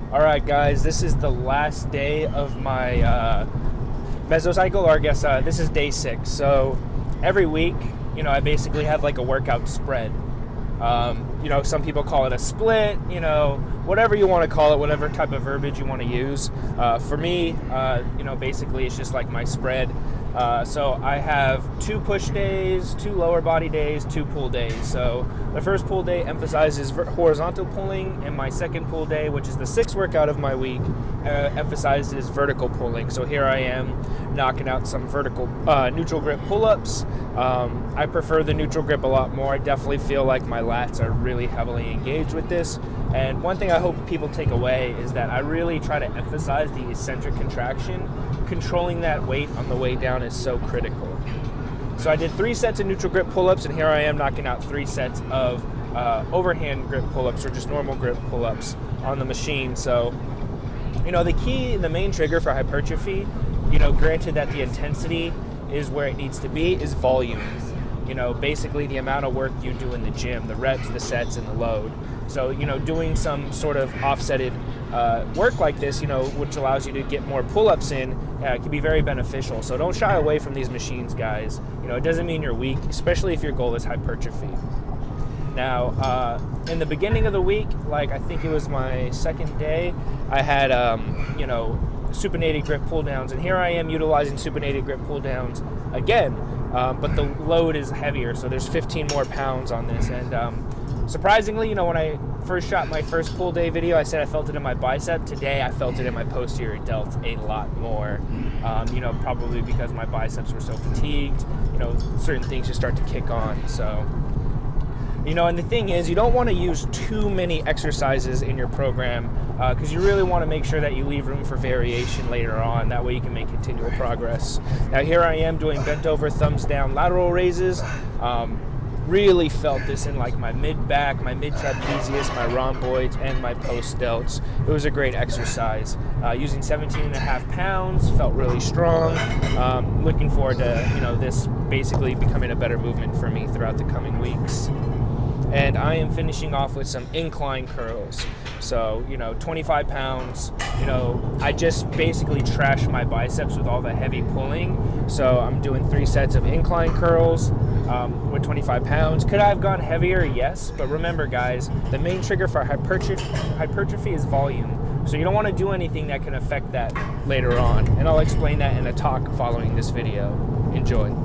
All right, guys, this is the last day of my mesocycle, or I guess this is day 6. So every week, I basically have like a workout spread. Some people call it a split, whatever you want to call it, whatever type of verbiage you want to use. For me, basically it's just like my spread. So I have 2 push days, 2 lower body days, 2 pull days. So the first pull day emphasizes horizontal pulling, and my second pull day, which is the 6th workout of my week, emphasizes vertical pulling. So here I am knocking out some vertical neutral grip pull-ups. I prefer the neutral grip a lot more. I definitely feel like my lats are really heavily engaged with this. And one thing I hope people take away is that I really try to emphasize the eccentric contraction. Controlling that weight on the way down is so critical. So I did 3 sets of neutral grip pull-ups, and here I am knocking out 3 sets of overhand grip pull-ups, or just normal grip pull-ups on the machine. So, the main trigger for hypertrophy, granted that the intensity is where it needs to be, is volume. Basically the amount of work you do in the gym, the reps, the sets, and the load. So, doing some sort of offsetted work like this, which allows you to get more pull-ups in, can be very beneficial. So don't shy away from these machines, guys. It doesn't mean you're weak, especially if your goal is hypertrophy. Now, in the beginning of the week, like I think it was my 2nd day, I had, supinated grip pull downs, and here I am utilizing supinated grip pull downs again, but the load is heavier, so there's 15 more pounds on this. And surprisingly, when I first shot my first pull day video, I said I felt it in my bicep. Today I felt it in my posterior delt a lot more, probably because my biceps were so fatigued. Certain things just start to kick on. So, and the thing is, you don't want to use too many exercises in your program, because you really want to make sure that you leave room for variation later on. That way you can make continual progress. Now here I am doing bent over thumbs down lateral raises. Really felt this in like my mid-back, my mid-trapezius, my rhomboids, and my post-delts. It was a great exercise. Using 17.5 pounds, felt really strong. Looking forward to this basically becoming a better movement for me throughout the coming weeks. And I am finishing off with some incline curls. So, 25 pounds, I just basically trashed my biceps with all the heavy pulling. So I'm doing 3 sets of incline curls with 25 pounds. Could I have gone heavier? Yes. But remember, guys, the main trigger for hypertrophy is volume. So you don't want to do anything that can affect that later on. And I'll explain that in a talk following this video. Enjoy.